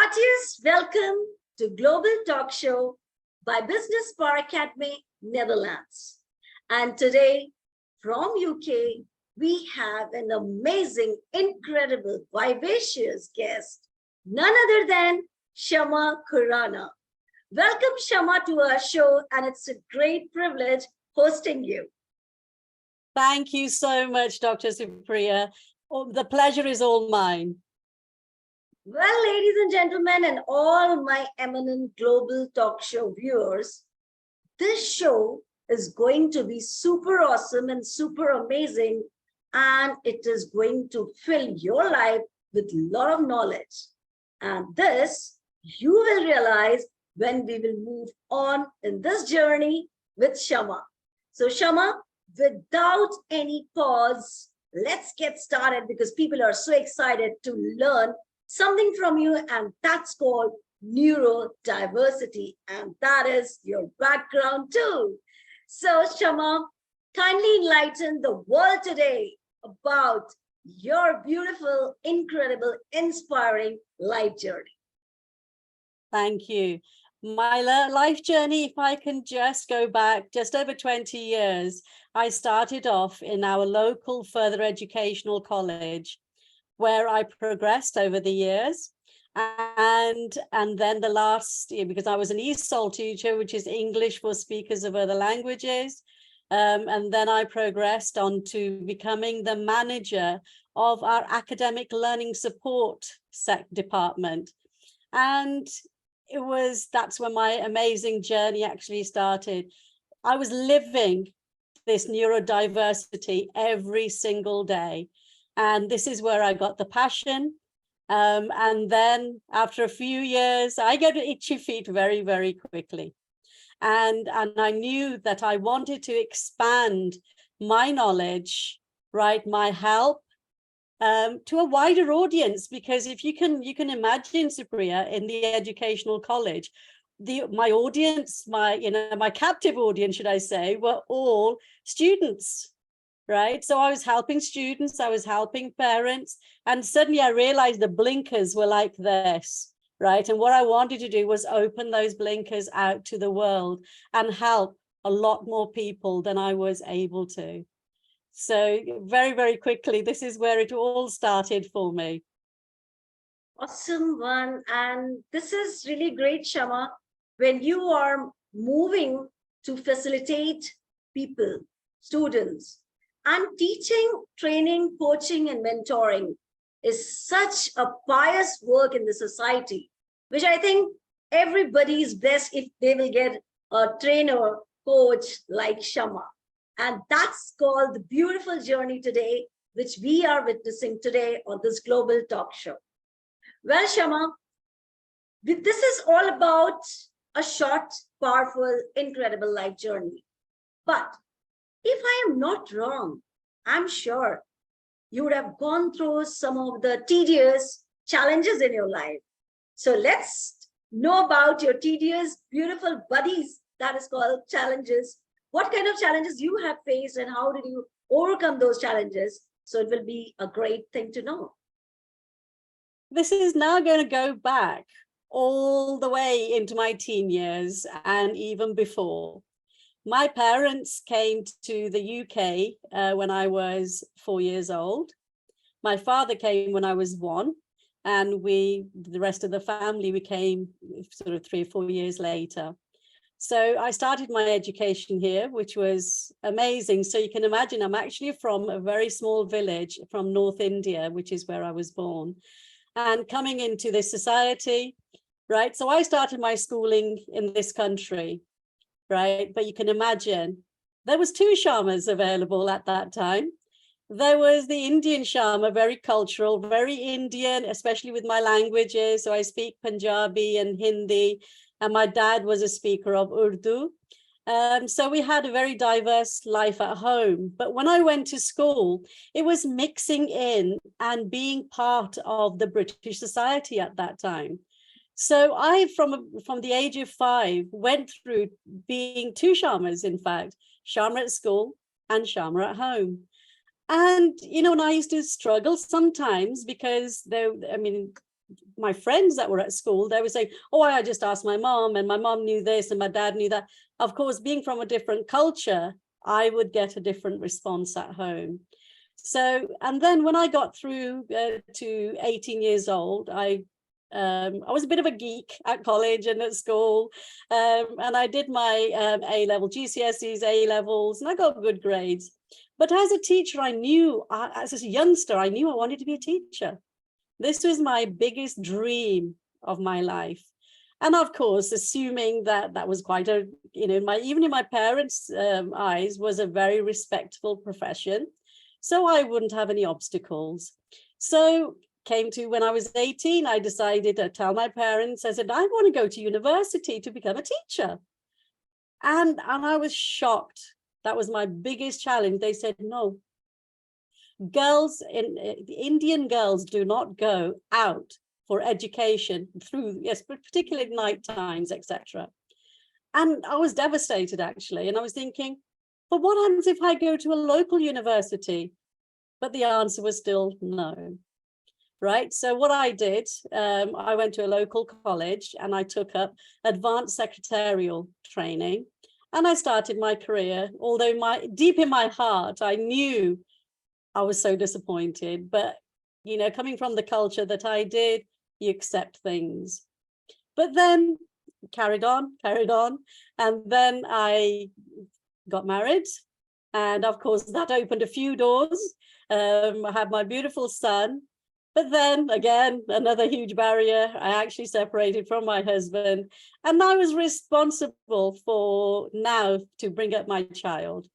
Heartiest welcome to Global Talk Show by Business Power Academy, Netherlands. And today from UK, we have an amazing, incredible, vivacious guest, none other than Shama Khurana. Welcome, Shama, to our show, and it's a great privilege hosting you. Thank you so much, Dr. Supriya. Oh, the pleasure is all mine. Well, ladies and gentlemen, and all my eminent global talk show viewers, this show is going to be super awesome and super amazing, and it is going to fill your life with a lot of knowledge. And this you will realize when we will move on in this journey with Shama. So Shama, without any pause, let's get started because people are so excited to learn something from you, and that's called neurodiversity, and that is your background too. So Shama, kindly enlighten the world today about your beautiful, incredible, inspiring life journey. Thank you. My life journey, if I can just go back just over 20 years, I started off in our local further educational college, where I progressed over the years. And then the last year, because I was an ESOL teacher, which is English for speakers of other languages. And then I progressed on to becoming the manager of our academic learning support department. And that's when my amazing journey actually started. I was living this neurodiversity every single day. And this is where I got the passion. And then after a few years, I got itchy feet very, very quickly. And I knew that I wanted to expand my knowledge, right, my help to a wider audience, because if you can imagine, Supriya, in the educational college, my audience, my captive audience, should I say, were all students. Right. So I was helping students, I was helping parents, and suddenly I realized the blinkers were like this. Right. And what I wanted to do was open those blinkers out to the world and help a lot more people than I was able to. So very, very quickly, this is where it all started for me. Awesome one. And this is really great, Shama, when you are moving to facilitate people, students. And teaching, training, coaching, and mentoring is such a pious work in the society, which I think everybody is blessed if they will get a trainer, coach like Shama. And that's called the beautiful journey today, which we are witnessing today on this global talk show. Well, Shama, this is all about a short, powerful, incredible life journey. But if I am not wrong, I'm sure you would have gone through some of the tedious challenges in your life. So let's know about your tedious, beautiful buddies, that is called challenges. What kind of challenges you have faced and how did you overcome those challenges? So it will be a great thing to know. This is now going to go back all the way into my teen years and even before. My parents came to the UK when I was 4 years old. My father came when I was 1, and the rest of the family, we came sort of 3 or 4 years later. So I started my education here, which was amazing. So you can imagine I'm actually from a very small village from North India, which is where I was born, and coming into this society, right? So I started my schooling in this country. Right. But you can imagine there was 2 Shamas available at that time. There was the Indian Shama, very cultural, very Indian, especially with my languages. So I speak Punjabi and Hindi, and my dad was a speaker of Urdu. So we had a very diverse life at home. But when I went to school, it was mixing in and being part of the British society at that time. So I, from the age of 5, went through being 2 Shamas, in fact, Shama at school and Shama at home. And, and I used to struggle sometimes because my friends that were at school, they were saying, oh, I just asked my mom, and my mom knew this and my dad knew that. Of course, being from a different culture, I would get a different response at home. So, and then when I got through to 18 years old, I was a bit of a geek at college and at school, and I did my A-level, GCSEs, A-levels, and I got good grades. But as a teacher, I knew, as a youngster, I knew I wanted to be a teacher. This was my biggest dream of my life. And of course, assuming that that was quite a, even in my parents' eyes, was a very respectable profession. So I wouldn't have any obstacles. So came to when I was 18, I decided to tell my parents, I said, I want to go to university to become a teacher. And I was shocked. That was my biggest challenge. They said, no, girls, Indian girls do not go out for education through, yes, but particularly night times, etc. And I was devastated, actually. And I was thinking, but what happens if I go to a local university? But the answer was still no. Right. So what I did, I went to a local college and I took up advanced secretarial training, and I started my career. Although deep in my heart, I knew I was so disappointed. But, coming from the culture that I did, you accept things. But then carried on. And then I got married. And of course, that opened a few doors. I had my beautiful son. But then again, another huge barrier. I actually separated from my husband, and I was responsible for now to bring up my child.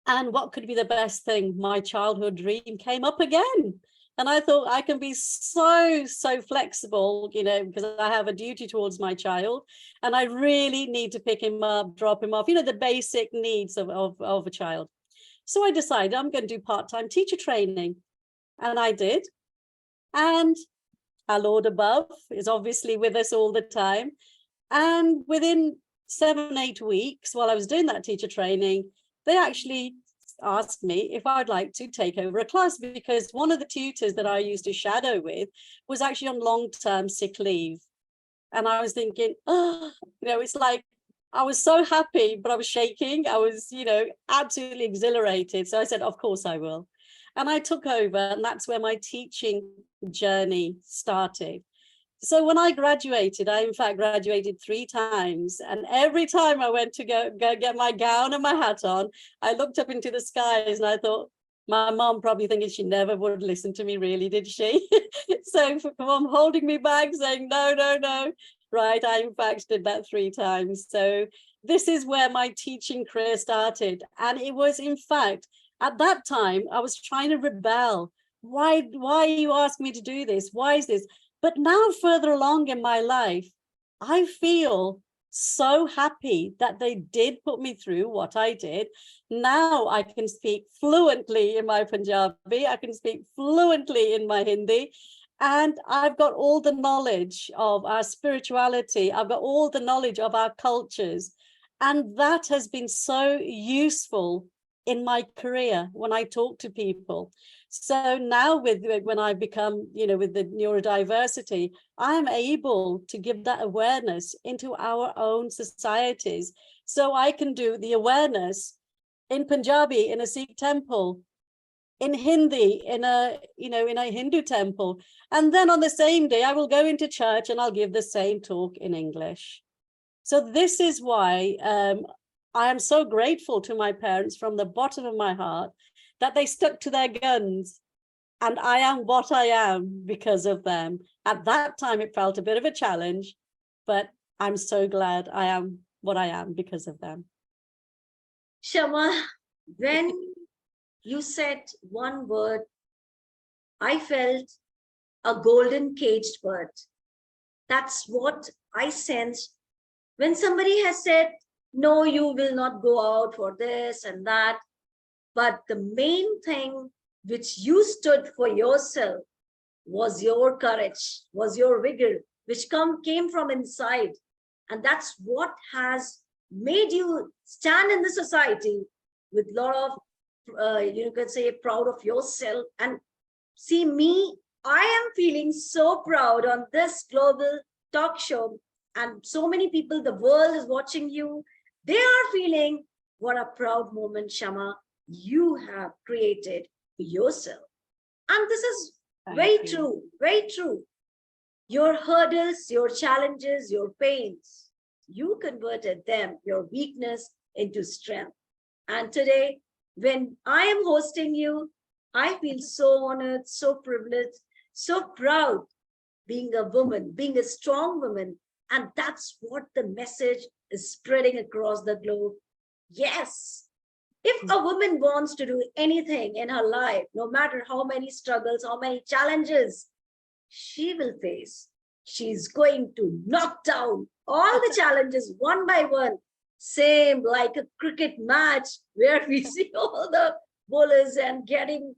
And what could be the best thing? My childhood dream came up again. And I thought I can be so flexible, because I have a duty towards my child, and I really need to pick him up, drop him off, the basic needs of a child. So I decided I'm going to do part-time teacher training. And I did. And our Lord above is obviously with us all the time. And within 7-8 weeks, while I was doing that teacher training, they actually asked me if I'd like to take over a class, because one of the tutors that I used to shadow with was actually on long-term sick leave. And I was thinking, it's like, I was so happy, but I was shaking. I was, absolutely exhilarated. So I said, of course I will. And I took over, and that's where my teaching journey started. So when I graduated, I in fact graduated 3 times. And every time I went to go get my gown and my hat on, I looked up into the skies and I thought, my mom probably thinking she never would listen to me, really, did she? So mom holding me back, saying, no. Right, I in fact did that 3 times. So this is where my teaching career started. And it was, in fact, at that time, I was trying to rebel. Why you ask me to do this? Why is this? But now further along in my life, I feel so happy that they did put me through what I did. Now I can speak fluently in my Punjabi. I can speak fluently in my Hindi. And I've got all the knowledge of our spirituality. I've got all the knowledge of our cultures. And that has been so useful in my career when I talk to people. So now when I become, with the neurodiversity, I'm able to give that awareness into our own societies. So I can do the awareness in Punjabi, in a Sikh temple, in Hindi, in a Hindu temple. And then on the same day, I will go into church and I'll give the same talk in English. So this is why I am so grateful to my parents from the bottom of my heart that they stuck to their guns. And I am what I am because of them. At that time, it felt a bit of a challenge, but I'm so glad I am what I am because of them. Shama, when you said one word, I felt a golden caged bird. That's what I sensed when somebody has said, no, you will not go out for this and that. But the main thing which you stood for yourself was your courage, was your vigor, which came from inside. And that's what has made you stand in the society with a lot of, you could say, proud of yourself. And see, me, I am feeling so proud on this global talk show, and so many people, the world is watching you. They are feeling what a proud moment, Shama, you have created for yourself. And this is Thank very you. true, very true. Your hurdles, your challenges, your pains, you converted them, your weakness, into strength. And today, when I am hosting you, I feel so honored, so privileged, so proud being a woman, being a strong woman. And that's what the message is spreading across the globe. Yes, if a woman wants to do anything in her life, no matter how many struggles, how many challenges she will face, she's going to knock down all the challenges one by one. Same like a cricket match where we see all the bowlers and getting,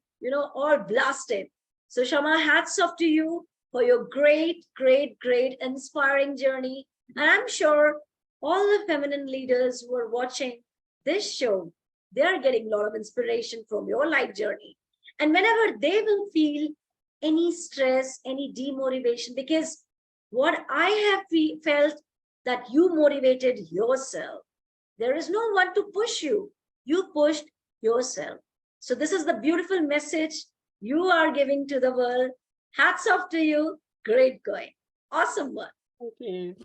all blasted. So, Shama, hats off to you for your great, great, great inspiring journey. And I'm sure all the feminine leaders who are watching this show, they are getting a lot of inspiration from your life journey. And whenever they will feel any stress, any demotivation, because what I have felt that you motivated yourself. There is no one to push you. You pushed yourself. So this is the beautiful message you are giving to the world. Hats off to you. Great going. Awesome one. Thank you.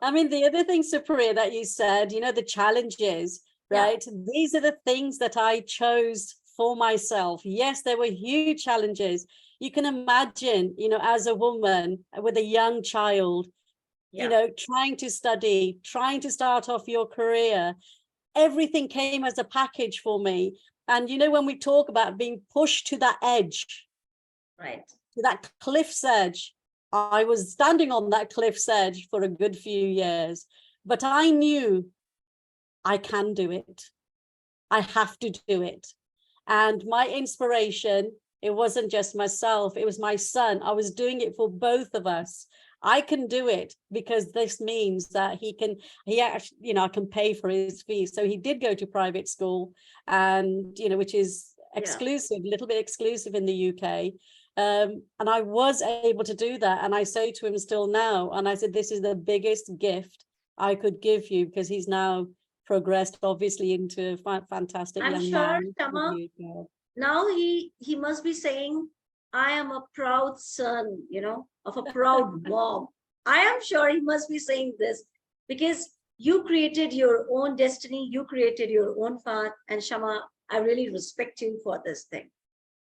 I mean, the other thing, Supriya, that you said, the challenges, right? Yeah. These are the things that I chose for myself. Yes, there were huge challenges. You can imagine, as a woman with a young child, trying to study, trying to start off your career, everything came as a package for me. And, when we talk about being pushed to that edge, right, to that cliff's edge, I was standing on that cliff's edge for a good few years, but I knew I can do it. I have to do it. And my inspiration, it wasn't just myself, it was my son. I was doing it for both of us. I can do it because this means that he actually, I can pay for his fees. So he did go to private school, and, which is exclusive, a little bit exclusive in the UK. And I was able to do that. And I say to him still now, and I said, this is the biggest gift I could give you, because he's now progressed obviously into a fantastic young man. Shama, now he must be saying, I am a proud son, of a proud mom. I am sure he must be saying this, because you created your own destiny, you created your own path. And Shama, I really respect you for this thing.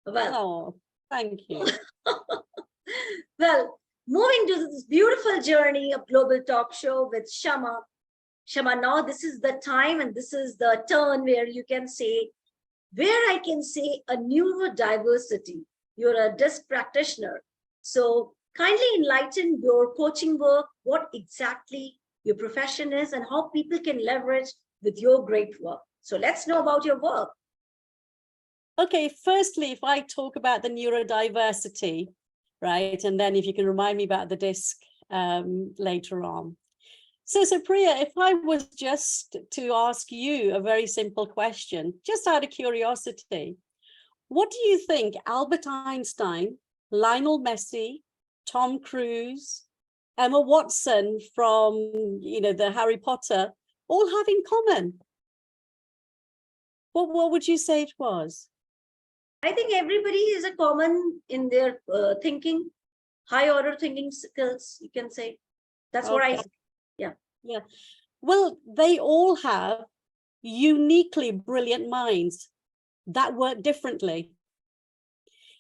Well, thank you. Well, moving to this beautiful journey of Global Talk Show with Shama. Shama, now this is the time and this is the turn where you can say, where I can say a neurodiversity. You're a DISC practitioner. So kindly enlighten your coaching work, what exactly your profession is, and how people can leverage with your great work. So let's know about your work. Okay, firstly, if I talk about the neurodiversity, right, and then if you can remind me about the DISC later on. So Priya, if I was just to ask you a very simple question, just out of curiosity, what do you think Albert Einstein, Lionel Messi, Tom Cruise, Emma Watson from, the Harry Potter, all have in common? What would you say it was? I think everybody is a common in their thinking, high order thinking skills, you can say. That's what I, yeah. Well, they all have uniquely brilliant minds that work differently.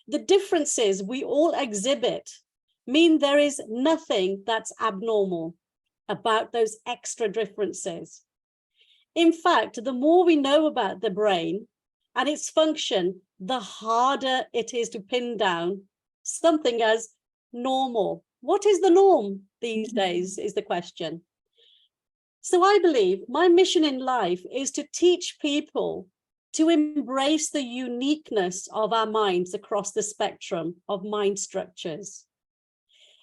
The differences we all exhibit mean there is nothing that's abnormal about those extra differences. In fact, the more we know about the brain and its function, the harder it is to pin down something as normal. What is the norm these days is the question. So I believe my mission in life is to teach people to embrace the uniqueness of our minds across the spectrum of mind structures,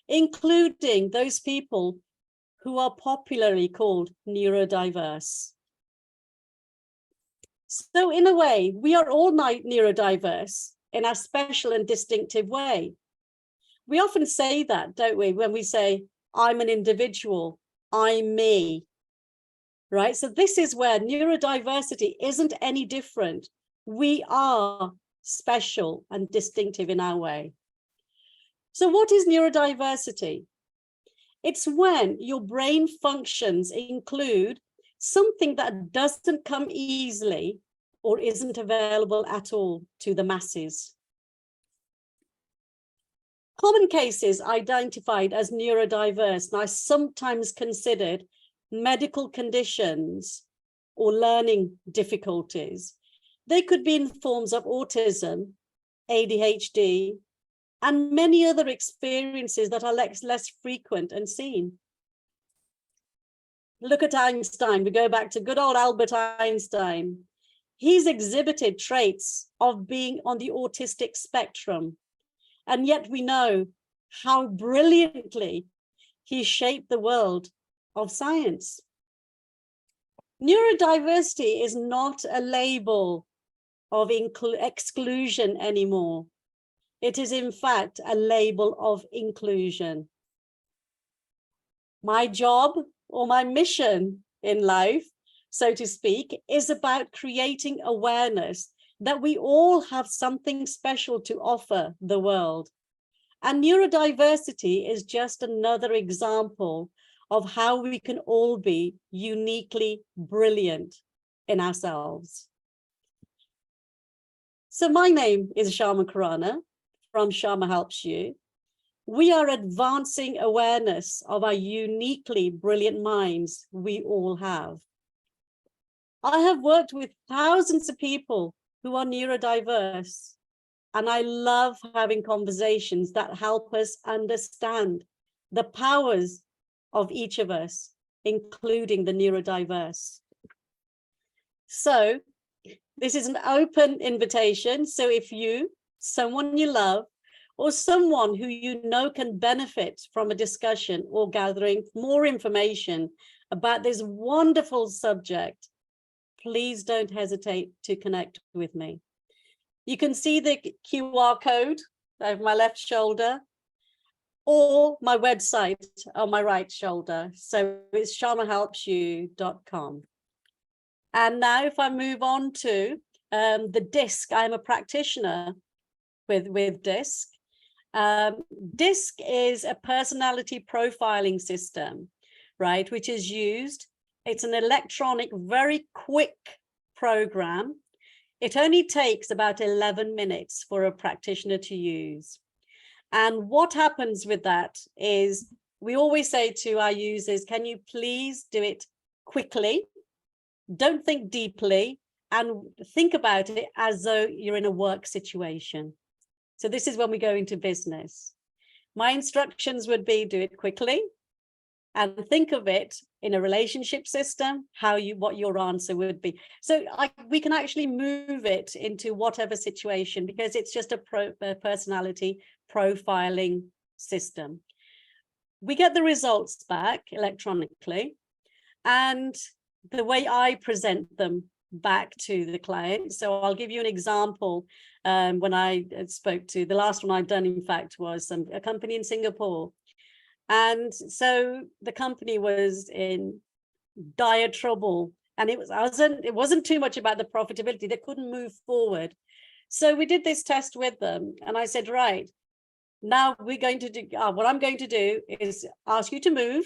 including those people who are popularly called neurodiverse. So in a way, we are all neurodiverse in our special and distinctive way. We often say that, don't we, when we say, I'm an individual, I'm me, right? So this is where neurodiversity isn't any different. We are special and distinctive in our way. So what is neurodiversity? It's when your brain functions include something that doesn't come easily or isn't available at all to the masses. Common cases identified as neurodiverse and are sometimes considered medical conditions or learning difficulties. They could be in forms of autism, ADHD, and many other experiences that are less frequent and seen. Look at Einstein. We go back to good old Albert Einstein. He's exhibited traits of being on the autistic spectrum, and yet we know how brilliantly he shaped the world of science. Neurodiversity is not a label of exclusion anymore. It is, in fact, a label of inclusion. My job or my mission in life, so to speak, is about creating awareness that we all have something special to offer the world. And neurodiversity is just another example of how we can all be uniquely brilliant in ourselves. So my name is Shama Khurana from Shama Helps You. We are advancing awareness of our uniquely brilliant minds we all have. I have worked with thousands of people who are neurodiverse, and I love having conversations that help us understand the powers of each of us, including the neurodiverse. So this is an open invitation. So if you, someone you love, or someone who you know can benefit from a discussion or gathering more information about this wonderful subject, please don't hesitate to connect with me. You can see the QR code over my left shoulder or my website on my right shoulder. So it's shamahelpsyou.com. And now if I move on to the DISC, I'm a practitioner with DISC. DISC is a personality profiling system, right, which is used. It's an electronic, very quick program. It only takes about 11 minutes for a practitioner to use. And what happens with that is we always say to our users, can you please do it quickly? Don't think deeply and think about it as though you're in a work situation. So this is when we go into business. My instructions would be do it quickly and think of it in a relationship system, what your answer would be. So we can actually move it into whatever situation because it's just a personality profiling system. We get the results back electronically, and the way I present them back to the client. So I'll give you an example. When I spoke to the last one I've done, in fact, was a company in Singapore. And so the company was in dire trouble, and it wasn't too much about the profitability. They couldn't move forward. So we did this test with them, and I said, right, now we're going to do what I'm going to do is ask you to move,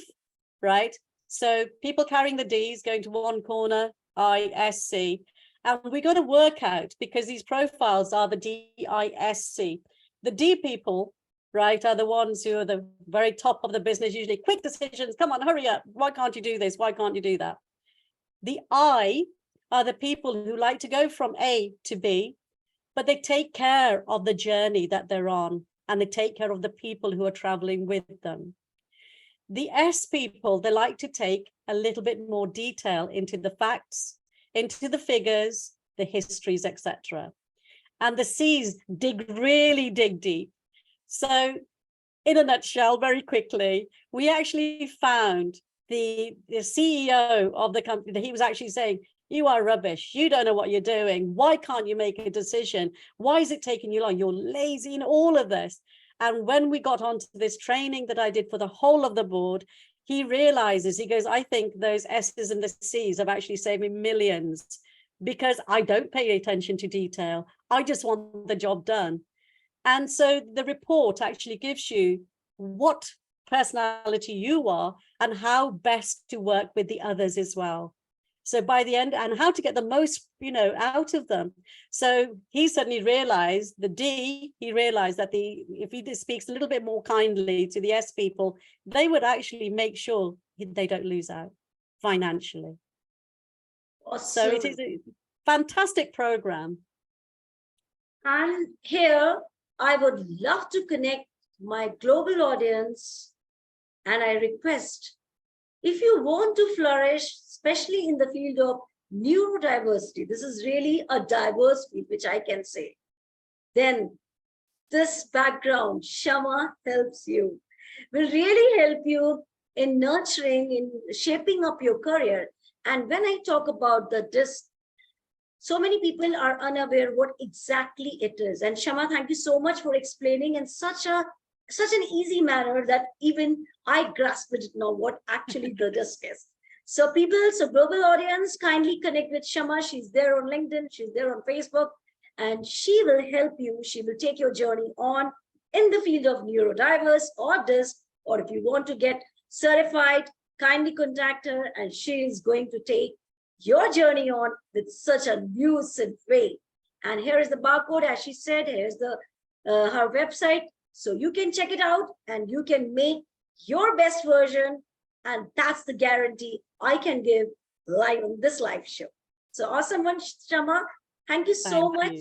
right? So people carrying the D's going to one corner, I, S, C. And we got to work out, because these profiles are the D-I-S-C. The D people, right, are the ones who are the very top of the business, usually quick decisions. Come on, hurry up. Why can't you do this? Why can't you do that? The I are the people who like to go from A to B, but they take care of the journey that they're on, and they take care of the people who are traveling with them. The S people, they like to take a little bit more detail into the facts, into the figures, the histories, etc. And the C's really dig deep. So in a nutshell, very quickly, we actually found the CEO of the company, he was actually saying, you are rubbish. You don't know what you're doing. Why can't you make a decision? Why is it taking you long? You're lazy in all of this. And when we got onto this training that I did for the whole of the board, he realizes, he goes, I think those S's and the C's have actually saved me millions because I don't pay attention to detail. I just want the job done. And so the report actually gives you what personality you are and how best to work with the others as well. So by the end, and how to get the most, out of them. So he suddenly realized the D, he realized that if he speaks a little bit more kindly to the S people, they would actually make sure they don't lose out financially. Awesome. So it is a fantastic program. And here, I would love to connect my global audience, and I request, if you want to flourish, especially in the field of neurodiversity, this is really a diverse field, which I can say, then this background, Shama, helps you, will really help you in nurturing, in shaping up your career. And when I talk about the DISC, so many people are unaware what exactly it is. And Shama, thank you so much for explaining in such an easy manner that even I grasped it now, what actually the DISC is. So global audience, kindly connect with Shama. She's there on LinkedIn, she's there on Facebook, and she will help you. She will take your journey on in the field of neurodiverse or DISC, or if you want to get certified, kindly contact her, and she is going to take your journey on with such a lucid way. And here is the barcode, as she said. Here's the her website, so you can check it out and you can make your best version. And that's the guarantee I can give live on this live show. So awesome one, Shama. Thank you so much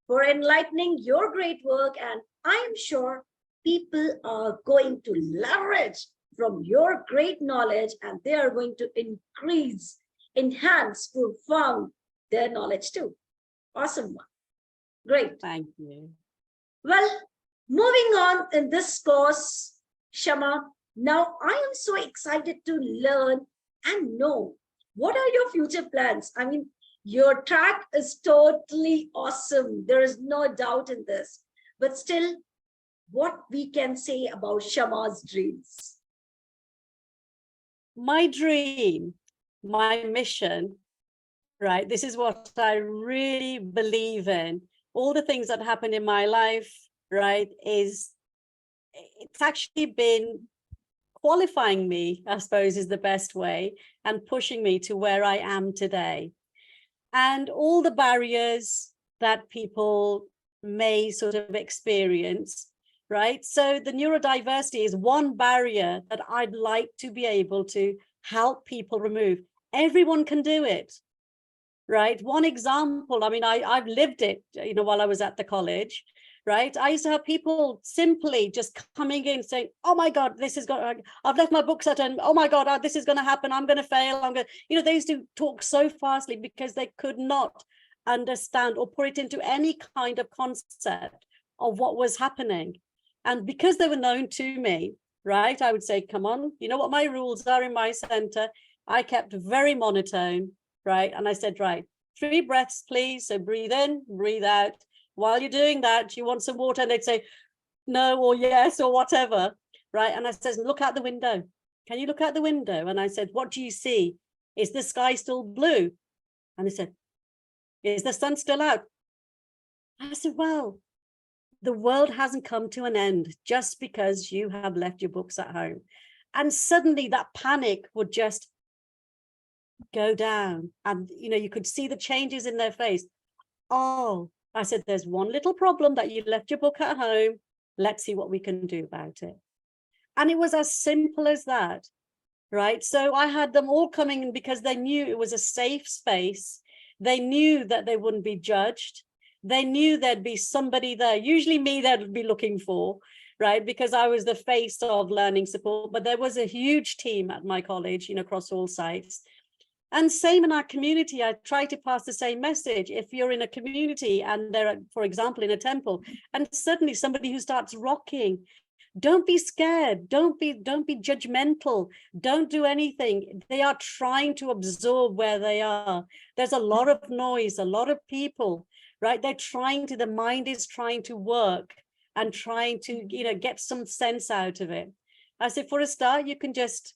for enlightening your great work. And I am sure people are going to leverage from your great knowledge, and they are going to enhance, profound their knowledge too. Awesome one. Great. Thank you. Well, moving on in this course, Shama, now I am so excited to learn and know what are your future plans. I mean, your track is totally awesome. There is no doubt in this. But still, what we can say about Shama's dreams? My dream, my mission, right? This is what I really believe in. All the things that happened in my life, right, it's actually been qualifying me, I suppose, is the best way, and pushing me to where I am today. And all the barriers that people may sort of experience, right? So the neurodiversity is one barrier that I'd like to be able to help people remove. Everyone can do it, right? One example, I mean, I've lived it, while I was at the college, right? I used to have people simply just coming in saying, oh my God, I've left my books at home. Oh my God, this is going to happen. I'm going to fail. They used to talk so fastly because they could not understand or put it into any kind of concept of what was happening. And because they were known to me, right, I would say, come on, you know what my rules are in my center. I kept very monotone, right? And I said, right, 3 breaths, please. So breathe in, breathe out. While you're doing that, do you want some water? And they'd say no or yes or whatever, right? And I said, look out the window. Can you look out the window? And I said, what do you see? Is the sky still blue? And they said, is the sun still out? I said, well, the world hasn't come to an end just because you have left your books at home. And suddenly that panic would just go down. And, you could see the changes in their face. Oh, I said, there's one little problem that you left your book at home. Let's see what we can do about it. And it was as simple as that, right? So I had them all coming in because they knew it was a safe space. They knew that they wouldn't be judged. They knew there'd be somebody there, usually me, they'd be looking for, right? Because I was the face of learning support, but there was a huge team at my college, across all sites. And same in our community, I try to pass the same message. If you're in a community and they're, for example, in a temple, and suddenly somebody who starts rocking, don't be scared. Don't be judgmental. Don't do anything. They are trying to absorb where they are. There's a lot of noise, a lot of people, right? The mind is trying to work. and trying to, get some sense out of it. I said, for a start, you can just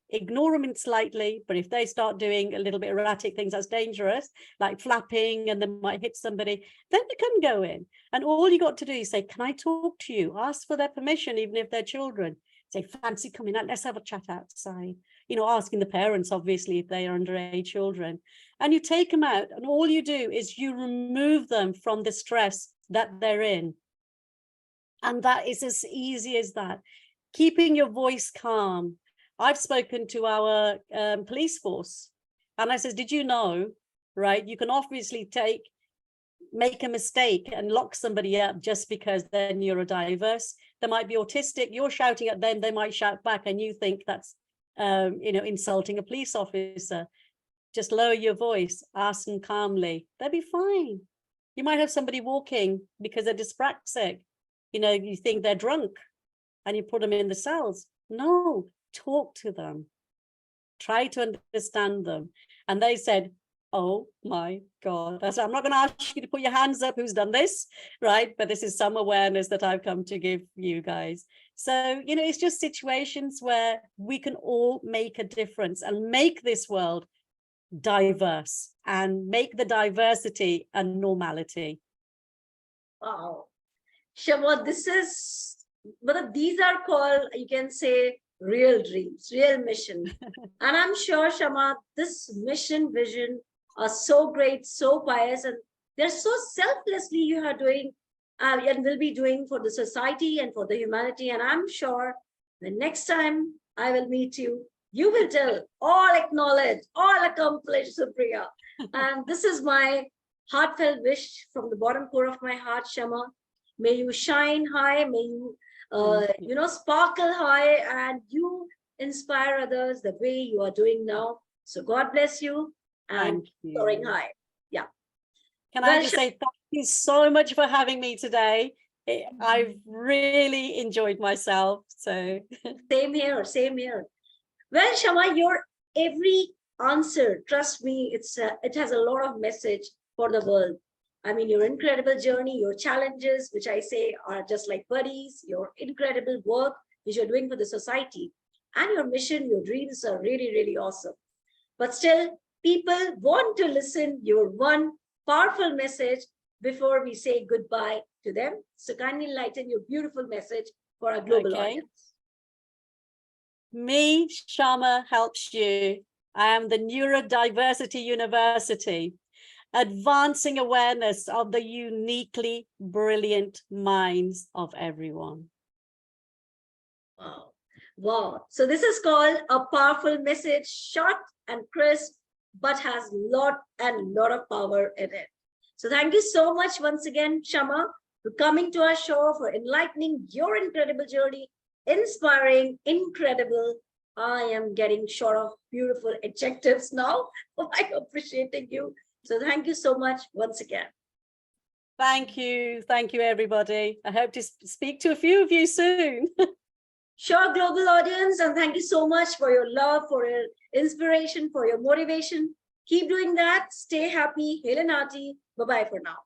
ignore them slightly, but if they start doing a little bit erratic things that's dangerous, like flapping and they might hit somebody, then you can go in. And all you got to do is say, can I talk to you? Ask for their permission, even if they're children. Say, fancy coming out, let's have a chat outside. Asking the parents, obviously, if they are underage children. And you take them out, and all you do is you remove them from the stress that they're in. And that is as easy as that. Keeping your voice calm. I've spoken to our police force, and I said, did you know, right, you can obviously make a mistake and lock somebody up just because they're neurodiverse. They might be autistic, you're shouting at them, they might shout back, and you think that's insulting a police officer. Just lower your voice, ask them calmly, they'll be fine. You might have somebody walking because they're dyspraxic, you think they're drunk, and you put them in the cells. No, talk to them, try to understand them. And they said, oh my God. I said, I'm not going to ask you to put your hands up who's done this, right? But this is some awareness that I've come to give you guys. So, it's just situations where we can all make a difference and make this world diverse and make the diversity a normality. Wow. Shama, these are called, you can say, real dreams, real mission. And I'm sure, Shama, this mission, vision are so great, so pious, and they're so selflessly you are doing and will be doing for the society and for the humanity. And I'm sure the next time I will meet you, you will tell, all acknowledged, all accomplished, Supriya. And this is my heartfelt wish from the bottom core of my heart, Shama. May you shine high, may you sparkle high, and you inspire others the way you are doing now. So God bless you and soaring high. Yeah. Can I just say thank you so much for having me today. I've really enjoyed myself. So same here, same here. Well, Shama, your every answer, trust me, it has a lot of message for the world. I mean, your incredible journey, your challenges, which I say are just like buddies, your incredible work, which you're doing for the society, and your mission, your dreams are really, really awesome. But still, people want to listen your one powerful message before we say goodbye to them. So kindly enlighten your beautiful message for our global audience. Me, Shama, helps you. I am the Neurodiversity University, advancing awareness of the uniquely brilliant minds of everyone. Wow. Wow. So this is called a powerful message, short and crisp, but has lot of power in it. So thank you so much once again, Shama, for coming to our show, for enlightening your incredible journey, inspiring, incredible. I am getting short of beautiful adjectives now by appreciating you. So thank you so much once again. Thank you. Thank you, everybody. I hope to speak to a few of you soon. Sure, global audience. And thank you so much for your love, for your inspiration, for your motivation. Keep doing that. Stay happy. Hail and hearty. Bye-bye for now.